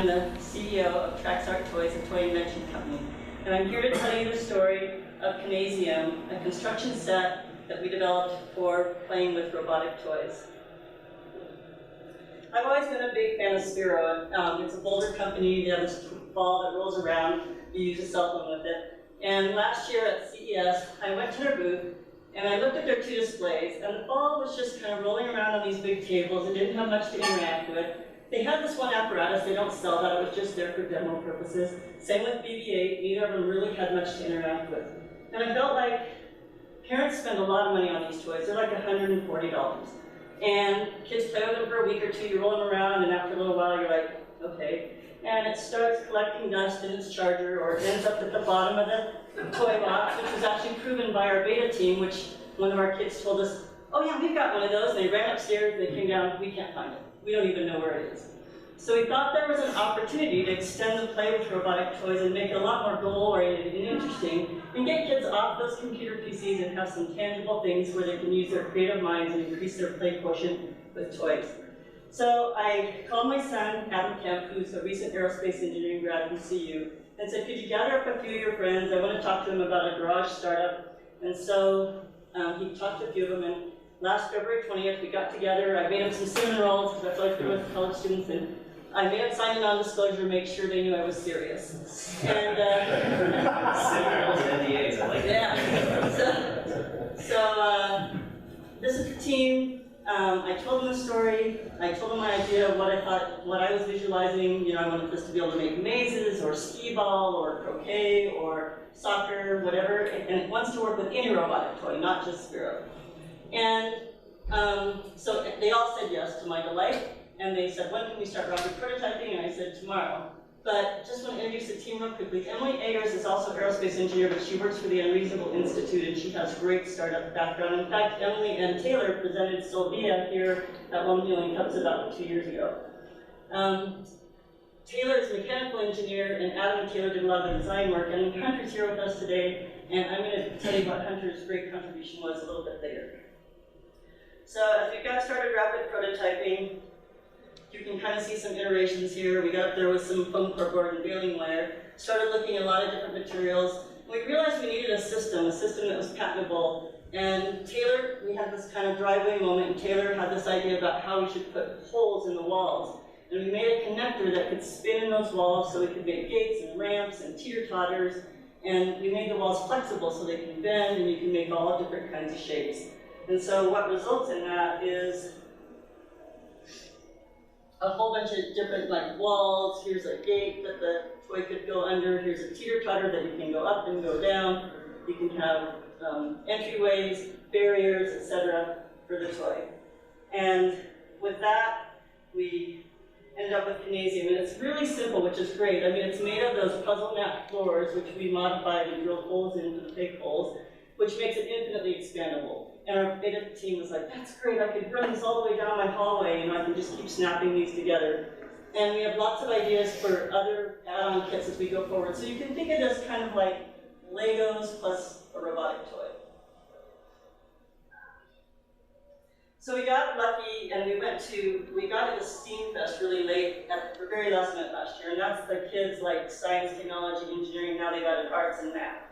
I'm the CEO of Traxart Toys, a toy invention company. And I'm here to tell you the story of Kinaizum, a construction set that we developed for playing with robotic toys. I've always been a big fan of Spiro. It's a Boulder company. They have this ball that rolls around. You use a cell phone with it. And last year at CES, I went to their booth and I looked at their two displays, and the ball was just kind of rolling around on these big tables. It didn't have much to interact with. They had this one apparatus. They don't sell that. It was just there for demo purposes. Same with BB-8. Neither of them really had much to interact with. And I felt like parents spend a lot of money on these toys. They're like $140. And kids play with them for a week or two. You roll them around, and after a little while, you're like, okay. And it starts collecting dust in its charger, or it ends up at the bottom of the toy box, which was actually proven by our beta team, which one of our kids told us, oh yeah, we've got one of those. And they ran upstairs, they came down, we can't find it. We don't even know where it is. So we thought there was an opportunity to extend the play with robotic toys and make it a lot more goal-oriented and interesting, and get kids off those computer PCs and have some tangible things where they can use their creative minds and increase their play quotient with toys. So I called my son, Adam Kemp, who's a recent aerospace engineering grad from CU, and said, could you gather up a few of your friends? I want to talk to them about a garage startup. And so he talked to a few of them, and last February 20th, we got together. I made him some cinnamon rolls, because that's what I do with college students, and I made them sign a non-disclosure to make sure they knew I was serious. And cinnamon rolls and NDAs, I like that. So this is the team. I told them the story. I told them my idea of what I thought, what I was visualizing. You know, I wanted this to be able to make mazes, or skee-ball, or croquet, or soccer, whatever. And it wants to work with any robotic toy, not just Spiro. And so they all said yes, to my delight. And they said, when can we start rapid prototyping? And I said, tomorrow. But just want to introduce the team real quickly. Emily Ayers is also an aerospace engineer, but she works for the Unreasonable Institute, and she has great startup background. In fact, Emily and Taylor presented Solvia here at 1 Million Cups about 2 years ago. Taylor is a mechanical engineer, and Adam and Taylor did a lot of the design work. And Hunter's here with us today, and I'm going to tell you what Hunter's great contribution was a little bit later. So as we got started rapid prototyping, you can kind of see some iterations here. We got up there with some foam core board and baling wire, started looking at a lot of different materials. We realized we needed a system that was patentable. And Taylor, we had this kind of driveway moment, and Taylor had this idea about how we should put holes in the walls. And we made a connector that could spin in those walls so we could make gates and ramps and teeter-totters. And we made the walls flexible so they can bend, and you can make all different kinds of shapes. And so what results in that is a whole bunch of different walls. Here's a gate that the toy could go under. Here's a teeter-totter that you can go up and go down. You can have entryways, barriers, etc. for the toy. And with that, we ended up with Kinaizum. And it's really simple, which is great. I mean, it's made of those puzzle mat floors, which we modified and drilled holes into the fake holes, which makes it infinitely expandable. And our beta team was like, that's great, I could run this all the way down my hallway, and I can just keep snapping these together. And we have lots of ideas for other add-on kits as we go forward. So you can think of this kind of like Legos plus a robotic toy. So we got lucky, and we got to the Steam Fest really late at the very last minute last year, and that's the kids like science, technology, engineering, now they've added arts and math.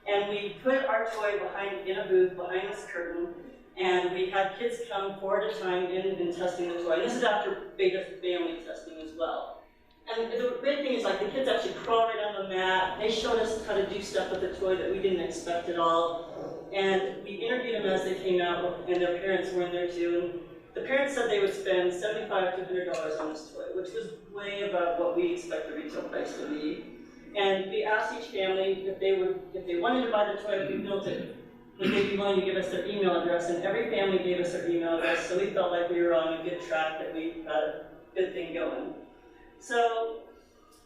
And we put our toy in a booth behind this curtain, and we had kids come 4 at a time in and testing the toy. And this is after beta family testing as well. And the great thing is, like, the kids actually crawl right on the mat. They showed us how to do stuff with the toy that we didn't expect at all. And we interviewed them as they came out, and their parents were in there too. And the parents said they would spend $75 to $100 on this toy, which was way above what we expect the retail price to be. And we asked each family if they wanted to buy the toy if we built it, would they be willing to give us their email address, and every family gave us their email address, so we felt like we were on a good track, that we had a good thing going. So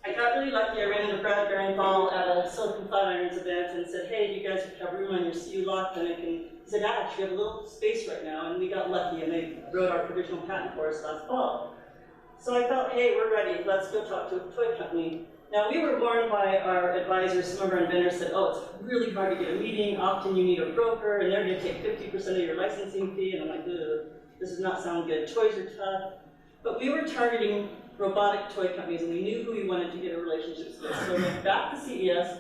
I got really lucky. I ran into Brad Barenthal at a Silicon Flatirons event and said, hey, do you guys have room on your CU lock? And he said, actually, we have a little space right now, and we got lucky, and they wrote our provisional patent for us last fall. So I thought, hey, we're ready, let's go talk to a toy company. Now, we were warned by our advisors. Some of our inventors said, oh, it's really hard to get a meeting. Often you need a broker, and they're going to take 50% of your licensing fee. And I'm like, ugh, this does not sound good. Toys are tough. But we were targeting robotic toy companies, and we knew who we wanted to get a relationship with. So I went back to CES,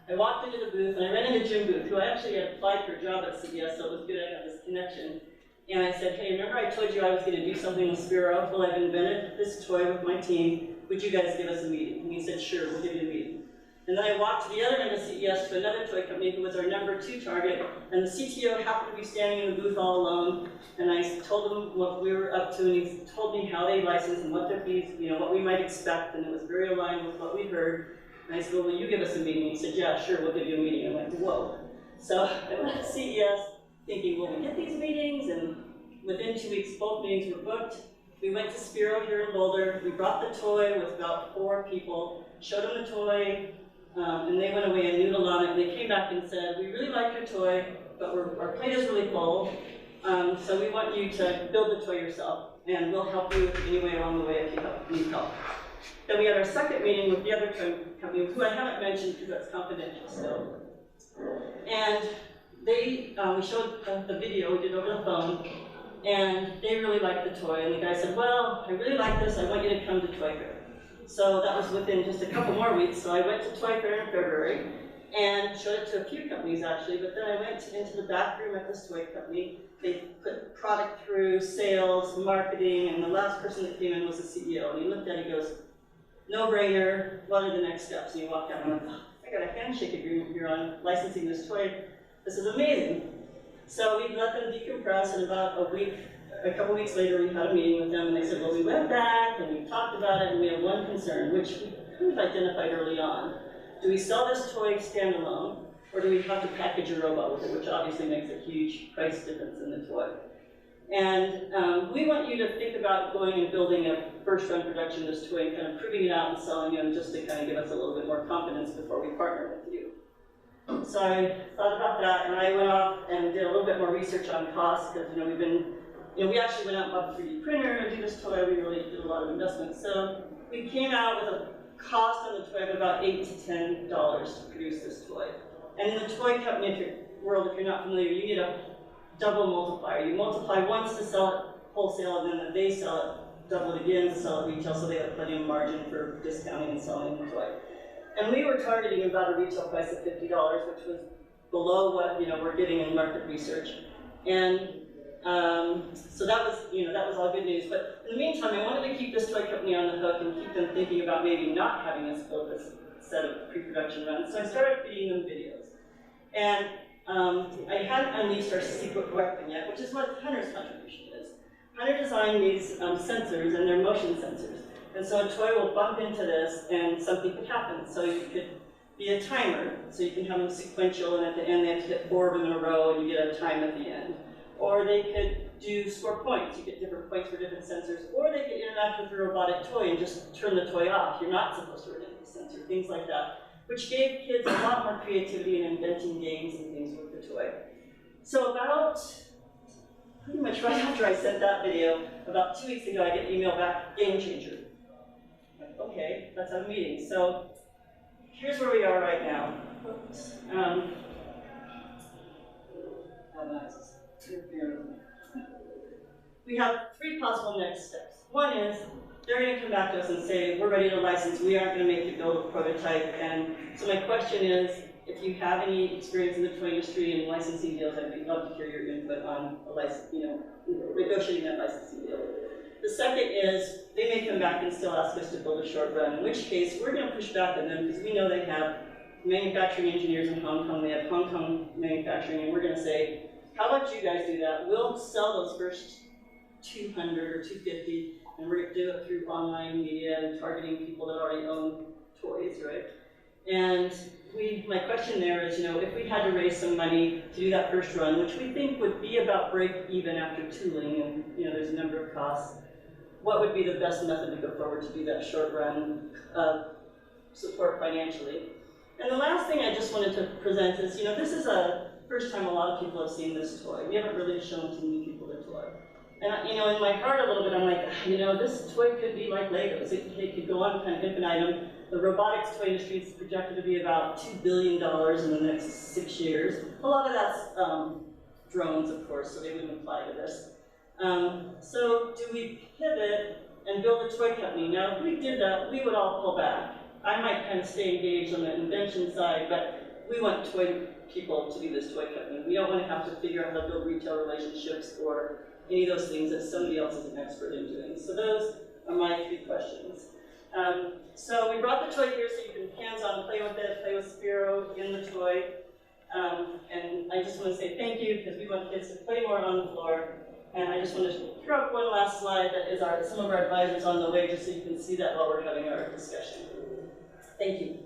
I walked into the booth, and I ran into Jim Booth, who I actually had applied for a job at CES, so it was good I had this connection. And I said, hey, remember I told you I was going to do something with Spiro? Well, I've invented this toy with my team. Would you guys give us a meeting? And he said, sure, we'll give you a meeting. And then I walked to the other end of CES to another toy company who was our #2 target, and the CTO happened to be standing in the booth all alone, and I told him what we were up to, and he told me how they license and what their fees, what we might expect, and it was very aligned with what we heard. And I said, well, will you give us a meeting? He said, yeah, sure, we'll give you a meeting. I went, whoa. So I went to CES thinking, will we get these meetings? And within 2 weeks, both meetings were booked. We went to Spiro here in Boulder. We brought the toy with about 4 people, showed them the toy, and they went away and noodled on it. And they came back and said, we really like your toy, but our plate is really full, so we want you to build the toy yourself, and we'll help you any way along the way if you need help. Then we had our second meeting with the other company, who I haven't mentioned because that's confidential still. And we showed the video we did over the phone, and they really liked the toy. And the guy said, well, I really like this, I want you to come to Toy Fair. So that was within just a couple more weeks. So I went to Toy Fair in February and showed it to a few companies actually, but then I went into the back room at this toy company. They put product through, sales, marketing, and the last person that came in was the CEO. And he looked at it and goes, no brainer, what are the next steps? And he walked out and went, oh, I got a handshake agreement here on licensing this toy. This is amazing. So we let them decompress, and about a couple weeks later, we had a meeting with them, and they said, well, we went back and we talked about it, and we have one concern, which we kind of identified early on. Do we sell this toy standalone, or do we have to package a robot with it, which obviously makes a huge price difference in the toy? And we want you to think about going and building a first-run production of this toy and kind of proving it out and selling it, just to kind of give us a little bit more confidence before we partner with you. So I thought about that, and I went off and did a little bit more research on costs, because we actually went out and bought a 3D printer to do this toy. We really did a lot of investment. So we came out with a cost on the toy of about $8 to $10 to produce this toy. And in the toy company world, if you're not familiar, you need a double multiplier. You multiply once to sell it wholesale, and then they sell it, double it again to sell it retail, so they have plenty of margin for discounting and selling the toy. And we were targeting about a retail price of $50, which was below what we're getting in market research. And so that was all good news. But in the meantime, I wanted to keep this toy company on the hook and keep them thinking about maybe not having us build this set of pre-production runs. So I started feeding them videos. And I hadn't unleashed our secret weapon yet, which is what Hunter's contribution is. Hunter designed these sensors, and they're motion sensors. And so a toy will bump into this, and something could happen. So you could be a timer, so you can have them sequential, and at the end they have to hit 4 of them in a row, and you get a time at the end. Or they could do score points. You get different points for different sensors. Or they could interact with the robotic toy and just turn the toy off. You're not supposed to run into the sensor, things like that, which gave kids a lot more creativity in inventing games and things with the toy. So about pretty much right after I sent that video, about 2 weeks ago, I get an email back, game changer. Okay, let's have a meeting. So here's where we are right now. Oops. We have 3 possible next steps. One is, they're going to come back to us and say, we're ready to license, we aren't going to make you build a prototype. And so my question is, if you have any experience in the toy industry and licensing deals, I'd love to hear your input on a license, negotiating that licensing deal. The second is, they may come back and still ask us to build a short run, in which case we're going to push back on them because we know they have manufacturing engineers in Hong Kong, they have Hong Kong manufacturing, and we're going to say, how about you guys do that? We'll sell those first 200 or 250, and we're going to do it through online media and targeting people that already own toys, right? And my question there is, if we had to raise some money to do that first run, which we think would be about break even after tooling, and there's a number of costs, what would be the best method to go forward to do that short run support financially? And the last thing I just wanted to present is, this is a first time a lot of people have seen this toy. We haven't really shown too many people the toy. And in my heart a little bit, I'm like, this toy could be like Legos. It could go on kind of infinitum. The robotics toy industry is projected to be about $2 billion in the next 6 years. A lot of that's drones, of course, so they wouldn't apply to this. So do we pivot and build a toy company. Now, if we did that, we would all pull back. I might kind of stay engaged on the invention side, but we want toy people to do this toy company. We don't want to have to figure out how to build retail relationships or any of those things that somebody else is an expert in doing. So those are my 3 questions. So we brought the toy here so you can hands-on play with it, play with Spiro in the toy. And I just want to say thank you because we want kids to play more on the floor. And I just want to throw up one last slide that is some of our advisors on the way just so you can see that while we're having our discussion. Thank you.